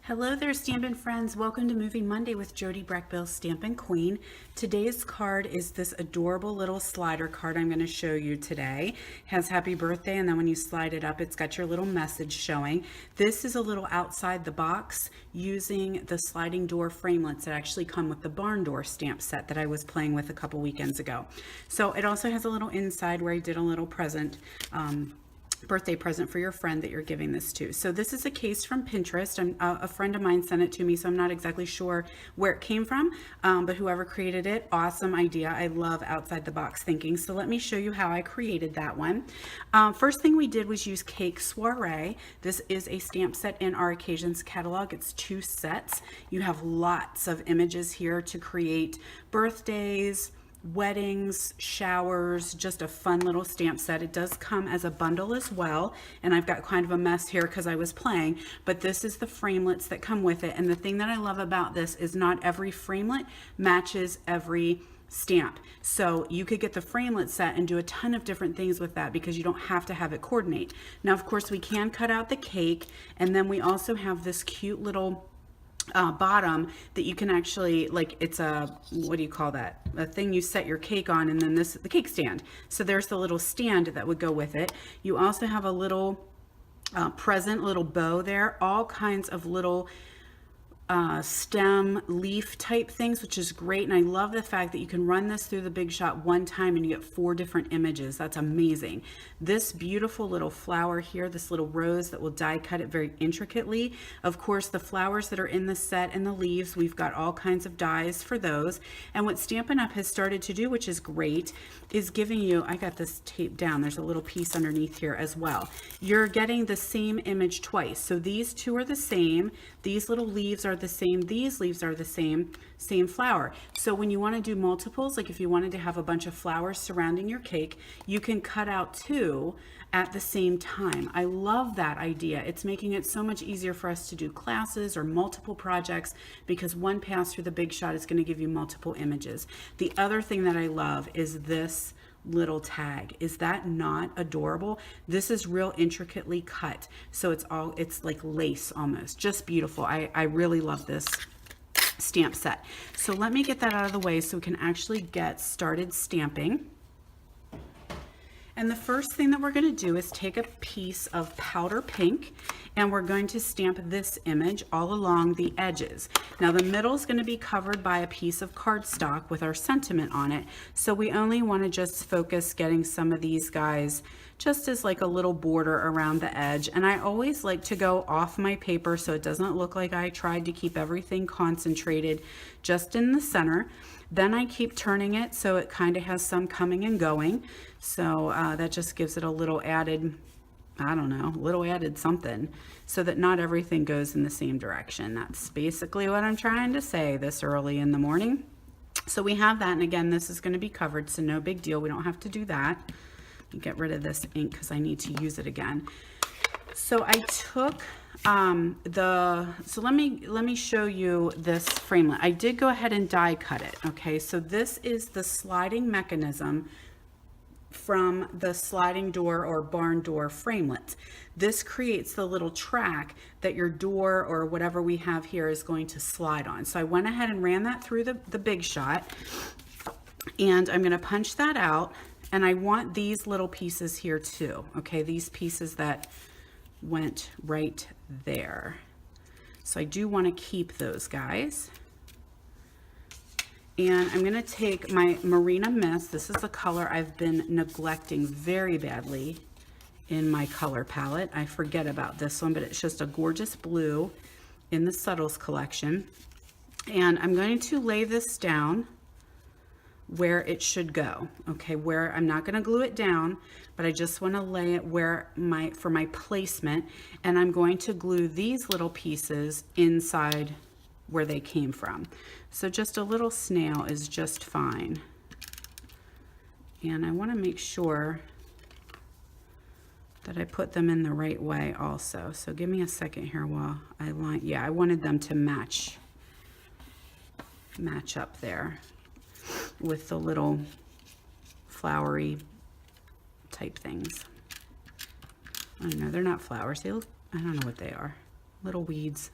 Hello there, Stampin' friends. Welcome to Moving Monday with Jody Breckbill, Stampin' Queen. Today's card is this adorable little slider card I'm going to show you today. It has happy birthday, and then when you slide it up, it's got your little message showing. This is a little outside the box using the sliding door framelits that actually come with the barn door stamp set that I was playing with a couple weekends ago. So it also has a little inside where I did a little present, birthday present for your friend that you're giving this to. So this is a case from Pinterest. A friend of mine sent it to me, so I'm not exactly sure where it came from, but whoever created it, awesome idea. I love outside the box thinking. So let me show you how I created that one. First thing we did was use Cake Soiree. This is a stamp set in our Occasions catalog. It's 2 sets. You have lots of images here to create birthdays, weddings, showers, just a fun little stamp set. It does come as a bundle as well, and I've got kind of a mess here because I was playing, but this is the framelits that come with it. And the thing that I love about this is not every framelit matches every stamp. So you could get the framelit set and do a ton of different things with that because you don't have to have it coordinate. Now, of course, we can cut out the cake, and then we also have this cute little bottom that you can actually, like, it's a, what do you call that, a thing you set your cake on, and then this, the cake stand. So there's the little stand that would go with it. You also have a little present, little bow there, all kinds of little stem leaf type things, which is great. And I love the fact that you can run this through the Big Shot one time and you get 4 different images. That's amazing. This beautiful little flower here, this little rose that will die cut it very intricately. Of course, the flowers that are in the set and the leaves, we've got all kinds of dies for those. And what Stampin' Up! Has started to do, which is great, is giving you, I got this taped down, there's a little piece underneath here as well. You're getting the same image twice. So these two are the same. These little leaves are the same, these leaves are the same flower. So when you want to do multiples, like if you wanted to have a bunch of flowers surrounding your cake, you can cut out 2 at the same time. I love that idea. It's making it so much easier for us to do classes or multiple projects because one pass through the Big Shot is going to give you multiple images. The other thing that I love is this little tag. Is that not adorable? This is real intricately cut, so it's like lace almost. Just beautiful. I really love this stamp set. So let me get that out of the way so we can actually get started stamping. And the first thing that we're going to do is take a piece of powder pink, and we're going to stamp this image all along the edges. Now the middle is going to be covered by a piece of cardstock with our sentiment on it, so we only want to just focus getting some of these guys just as like a little border around the edge. And I always like to go off my paper so it doesn't look like I tried to keep everything concentrated just in the center. Then I keep turning it so it kind of has some coming and going. So that just gives it a little added, I don't know, little added something so that not everything goes in the same direction. That's basically what I'm trying to say this early in the morning. So we have that, and again, this is going to be covered, so no big deal. We don't have to do that. Get rid of this ink because I need to use it again. So I took so let me show you this framelit. I did go ahead and die cut it. Okay, so this is the sliding mechanism from the sliding door or barn door framelit. This creates the little track that your door or whatever we have here is going to slide on. So I went ahead and ran that through the Big Shot, and I'm going to punch that out. And I want these little pieces here too, okay? These pieces that went right there. So I do want to keep those guys. And I'm going to take my Marina Mist. This is a color I've been neglecting very badly in my color palette. I forget about this one, but it's just a gorgeous blue in the Subtles collection. And I'm going to lay this down where it should go, okay, where I'm not going to glue it down, but I just want to lay it where for my placement, and I'm going to glue these little pieces inside where they came from. So just a little snail is just fine. And I want to make sure that I put them in the right way also. So give me a second here while I line. Yeah, I wanted them to match up there with the little flowery type things. I don't know, they're not flowers. They look, I don't know what they are. Little weeds.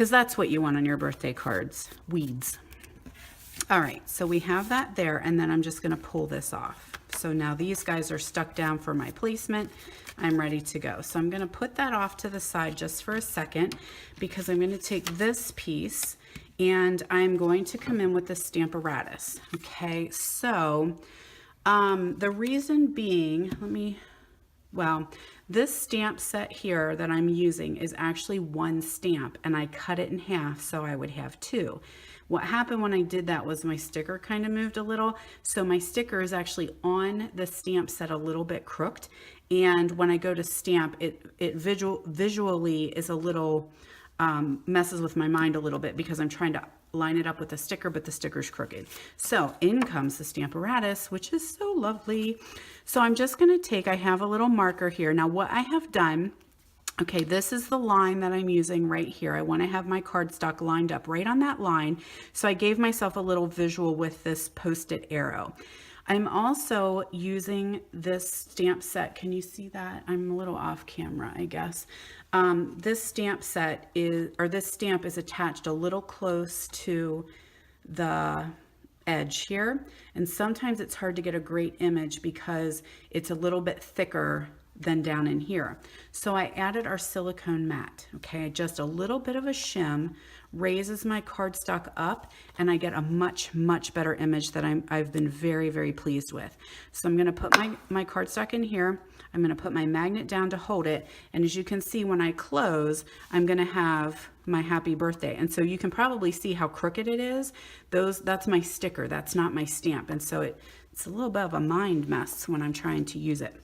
because that's what you want on your birthday cards, weeds. All right, so we have that there, and then I'm just going to pull this off. So now these guys are stuck down for my placement. I'm ready to go. So I'm going to put that off to the side just for a second, because I'm going to take this piece and I'm going to come in with the Stamparatus. Okay, so the reason being, this stamp set here that I'm using is actually one stamp, and I cut it in half so I would have two. What happened when I did that was my sticker kind of moved a little, so my sticker is actually on the stamp set a little bit crooked, and when I go to stamp, it visually is a little, messes with my mind a little bit, because I'm trying to line it up with the sticker, but the sticker's crooked. So in comes the Stamparatus, which is so lovely. So I'm just going to take, I have a little marker here. Now what I have done, okay, this is the line that I'm using right here. I want to have my cardstock lined up right on that line. So I gave myself a little visual with this Post-it arrow. I'm also using this stamp set. Can you see that? I'm a little off camera, I guess. This stamp set is, or this stamp is attached a little close to the edge here. And sometimes it's hard to get a great image because it's a little bit thicker than down in here. So I added our silicone mat. Okay, just a little bit of a shim raises my cardstock up, and I get a much better image that I've been very pleased with. So I'm going to put my cardstock in here. I'm going to put my magnet down to hold it, and as you can see, when I close, I'm going to have my happy birthday. And so you can probably see how crooked it is. That's my sticker, that's not my stamp, and so it's a little bit of a mind mess when I'm trying to use it.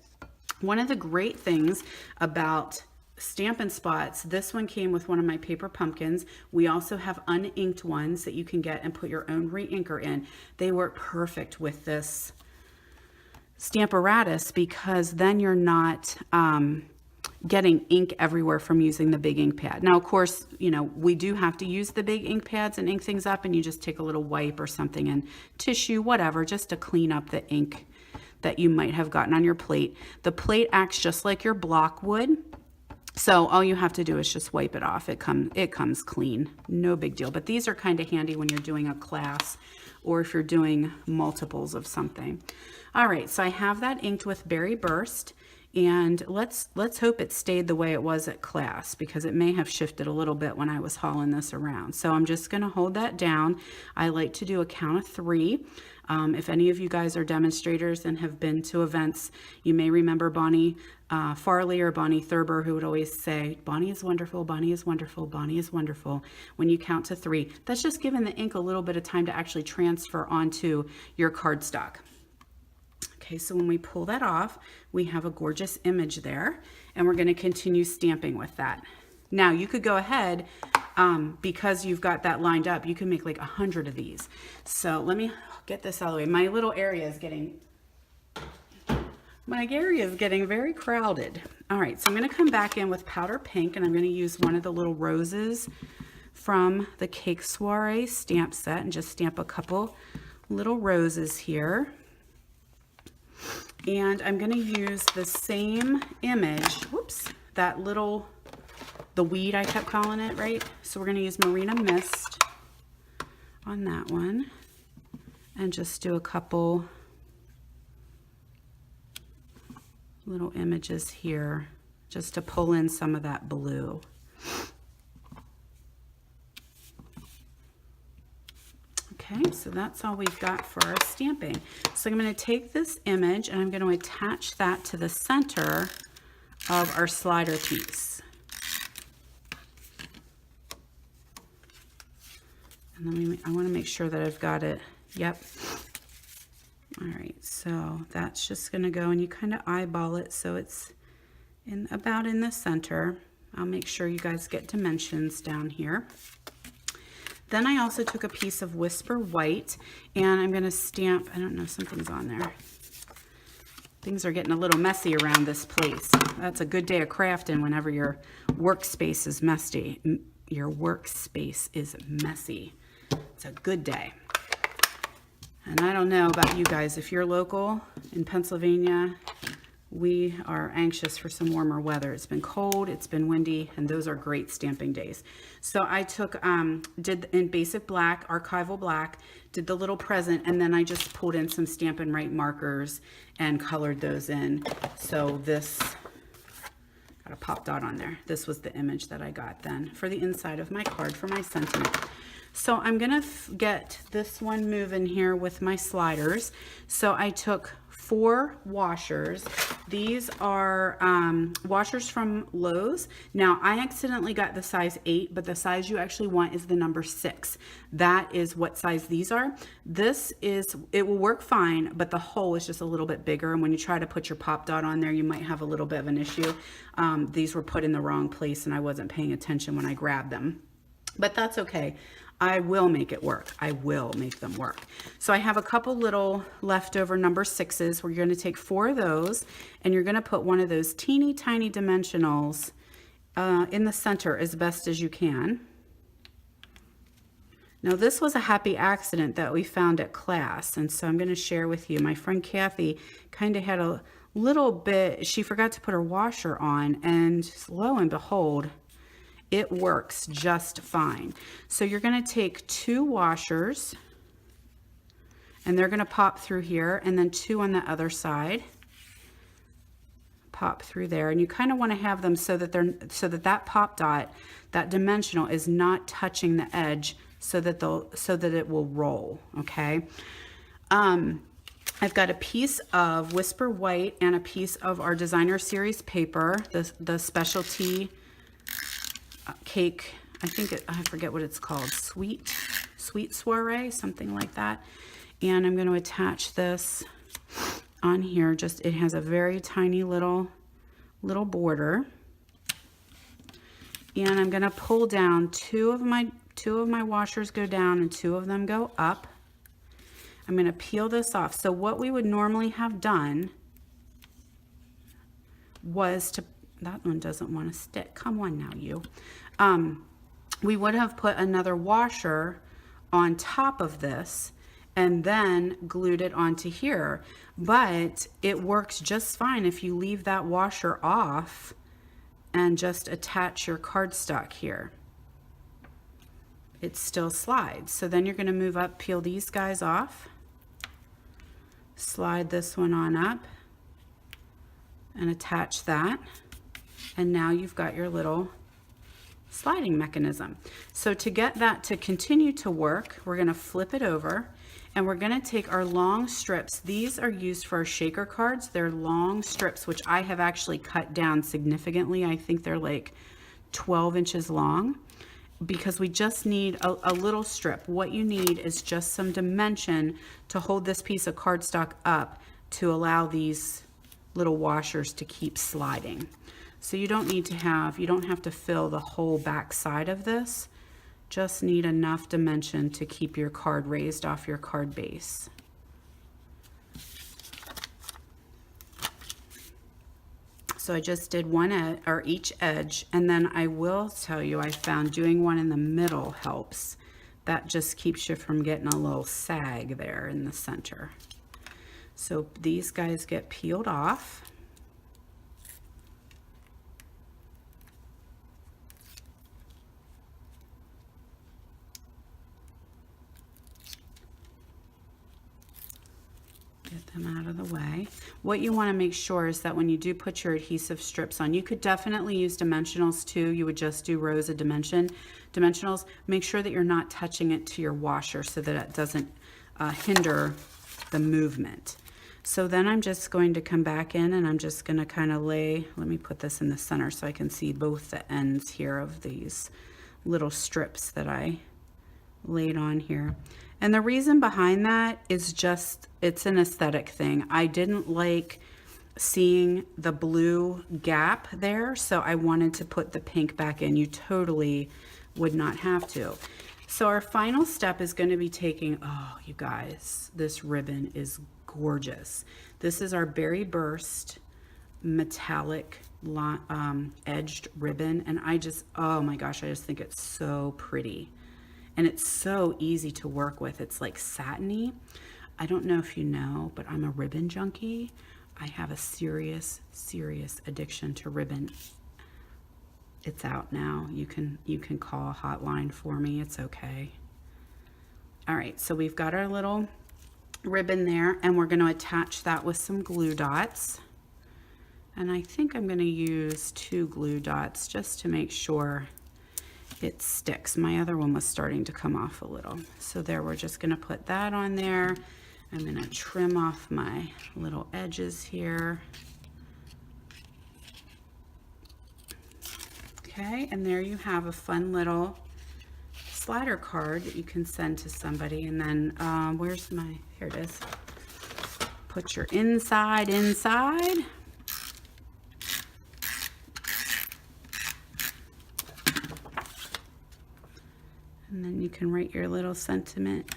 One of the great things about Stampin' Spots, this one came with one of my paper pumpkins. We also have uninked ones that you can get and put your own re-inker in. They work perfect with this Stamparatus, because then you're not getting ink everywhere from using the big ink pad. Now, of course, you know, we do have to use the big ink pads and ink things up, and you just take a little wipe or something and tissue, whatever, just to clean up the ink that you might have gotten on your plate. The plate acts just like your block would. So all you have to do is just wipe it off. It comes clean, no big deal. But these are kind of handy when you're doing a class or if you're doing multiples of something. All right, so I have that inked with Berry Burst, and let's hope it stayed the way it was at class, because it may have shifted a little bit when I was hauling this around. So I'm just going to hold that down. I like to do a count of 3. If any of you guys are demonstrators and have been to events, you may remember Bonnie Farley or Bonnie Thurber, who would always say, Bonnie is wonderful, Bonnie is wonderful, Bonnie is wonderful. When you count to 3, that's just giving the ink a little bit of time to actually transfer onto your cardstock. Okay, so when we pull that off, we have a gorgeous image there, and we're going to continue stamping with that. Now you could go ahead, because you've got that lined up, you can make like 100 of these. So let me get this out of the way. My little area is getting very crowded. All right, so I'm going to come back in with powder pink, and I'm going to use one of the little roses from the Cake Soiree stamp set and just stamp a couple little roses here. And I'm going to use the same image, whoops, the weed I kept calling it, right? So we're going to use Marina Mist on that one and just do a couple little images here just to pull in some of that blue. Okay, so that's all we've got for our stamping. So I'm going to take this image and I'm going to attach that to the center of our slider piece. And I want to make sure that I've got it. Yep. All right, so that's just going to go, and you kind of eyeball it so it's about in the center. I'll make sure you guys get dimensions down here. Then I also took a piece of Whisper White, and I'm going to stamp, I don't know, something's on there. Things are getting a little messy around this place. That's a good day of crafting whenever your workspace is messy. Your workspace is messy. It's a good day. And I don't know about you guys, if you're local in Pennsylvania, we are anxious for some warmer weather. It's been cold, it's been windy, and those are great stamping days. So I took, did in basic black, archival black, did the little present, and then I just pulled in some Stampin' Right markers and colored those in. So this, got a pop dot on there. This was the image that I got then for the inside of my card for my sentiment. So I'm gonna get this one moving here with my sliders. So I took 4 washers. These are washers from Lowe's. Now I accidentally got the size 8, but the size you actually want is the number 6. That is what size these are. This is, it will work fine, but the hole is just a little bit bigger. And when you try to put your pop dot on there, you might have a little bit of an issue. These were put in the wrong place and I wasn't paying attention when I grabbed them, but that's okay. I will make it work. I will make them work. So I have a couple little leftover number 6s. We're going to take 4 of those and you're going to put one of those teeny tiny dimensionals in the center as best as you can. Now this was a happy accident that we found at class, and so I'm going to share with you. My friend Kathy kind of had a little bit, she forgot to put her washer on, and lo and behold, it works just fine. So you're going to take 2 washers and they're going to pop through here, and then 2 on the other side. Pop through there, and you kind of want to have them so that that pop dot, that dimensional, is not touching the edge, so that it will roll. Okay. I've got a piece of Whisper White and a piece of our Designer Series paper, the specialty cake. I forget what it's called. Sweet Soiree, something like that. And I'm going to attach this on here. Just, it has a very tiny little border. And I'm going to pull down two of my washers go down and 2 of them go up. I'm going to peel this off. So what we would normally have done was to, that one doesn't want to stick. Come on now, you. We would have put another washer on top of this and then glued it onto here. But it works just fine if you leave that washer off and just attach your cardstock here. It still slides. So then you're going to move up, peel these guys off, slide this one on up and attach that. And now you've got your little sliding mechanism. So to get that to continue to work, we're going to flip it over and we're going to take our long strips. These are used for our shaker cards. They're long strips, which I have actually cut down significantly. I think they're like 12 inches long, because we just need a little strip. What you need is just some dimension to hold this piece of cardstock up to allow these little washers to keep sliding. So you don't have to fill the whole back side of this. Just need enough dimension to keep your card raised off your card base. So I just did one edge, or each edge, and then I will tell you, I found doing one in the middle helps. That just keeps you from getting a little sag there in the center. So these guys get peeled off. Get them out of the way. What you want to make sure is that when you do put your adhesive strips on, you could definitely use dimensionals too. You would just do rows of dimensionals. Make sure that you're not touching it to your washer so that it doesn't hinder the movement. So then I'm just going to come back in and I'm just going to kind of let me put this in the center so I can see both the ends here of these little strips that I laid on here. And the reason behind that is just, it's an aesthetic thing. I didn't like seeing the blue gap there, so I wanted to put the pink back in. You totally would not have to. So our final step is going to be taking, oh, you guys, this ribbon is gorgeous. This is our Berry Burst metallic edged ribbon, and oh my gosh, I just think it's so pretty. And it's so easy to work with. It's like satiny. I don't know if you know, but I'm a ribbon junkie. I have a serious addiction to ribbon. It's out now. You can call a hotline for me. It's okay. All right, so we've got our little ribbon there, and we're going to attach that with some glue dots. And I think I'm going to use 2 glue dots just to make sure it sticks. My other one was starting to come off a little. So there, we're just going to put that on there. I'm going to trim off my little edges here. Okay, and there you have a fun little slider card that you can send to somebody. And then where's my, here it is. Put your inside. And then you can write your little sentiment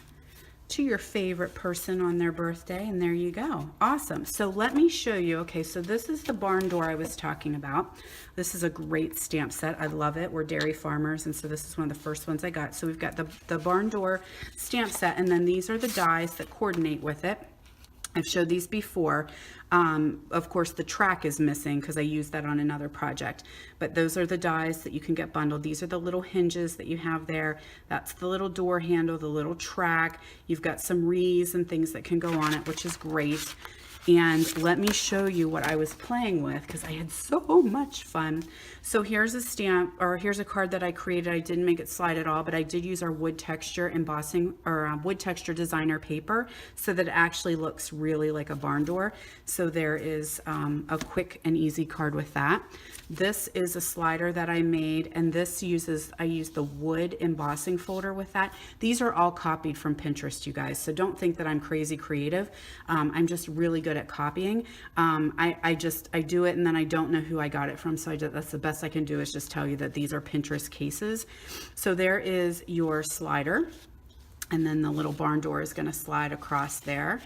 to your favorite person on their birthday, and there you go. Awesome. So let me show you. Okay, so this is the barn door I was talking about. This is a great stamp set. I love it. We're dairy farmers, and so this is one of the first ones I got. So we've got the barn door stamp set, and then these are the dies that coordinate with it. I've showed these before. Of course, the track is missing because I used that on another project, but those are the dies that you can get bundled. These are the little hinges that you have there. That's the little door handle, the little track. You've got some wreaths and things that can go on it, which is great. And let me show you what I was playing with because I had so much fun. So here's a stamp, or here's a card that I created. I didn't make it slide at all, but I did use our wood texture embossing, or wood texture designer paper, so that it actually looks really like a barn door. So there is a quick and easy card with that. This is a slider that I made, and this I use the wood embossing folder with that. These are all copied from Pinterest, you guys, so don't think that I'm crazy creative. I'm just really good at copying. I do it, and then I don't know who I got it from, so that's the best I can do, is just tell you that these are Pinterest cases. So there is your slider, and then the little barn door is going to slide across there.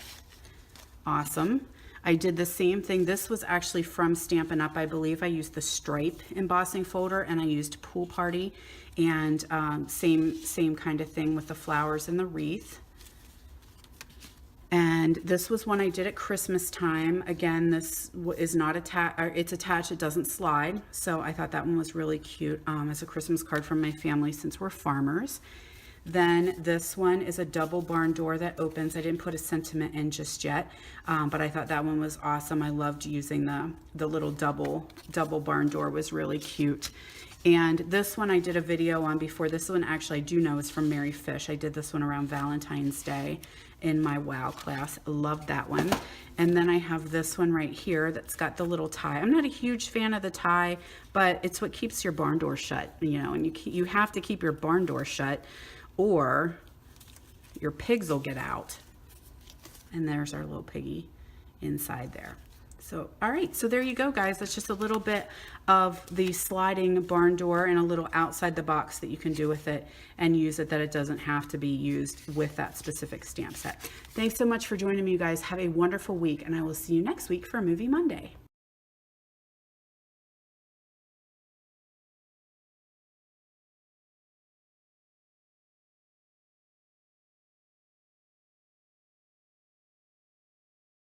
Awesome. I did the same thing. This was actually from Stampin' Up, I believe. I used the stripe embossing folder, and I used Pool Party, and same kind of thing with the flowers and the wreath. And this was one I did at Christmas time. Again, this is not attached, it's attached, it doesn't slide. So I thought that one was really cute as a Christmas card from my family, since we're farmers. Then this one is a double barn door that opens. I didn't put a sentiment in just yet, but I thought that one was awesome. I loved using the little double barn door, was really cute. And this one I did a video on before. This one actually I do know is from Mary Fish. I did this one around Valentine's Day in my WOW class. I loved that one. And then I have this one right here that's got the little tie. I'm not a huge fan of the tie, but it's what keeps your barn door shut, you know, and you have to keep your barn door shut, or your pigs will get out. And there's our little piggy inside there. So, all right, so there you go, guys. That's just a little bit of the sliding barn door, and a little outside the box that you can do with it and use it, that it doesn't have to be used with that specific stamp set. Thanks so much for joining me, you guys. Have a wonderful week, and I will see you next week for Movie Monday.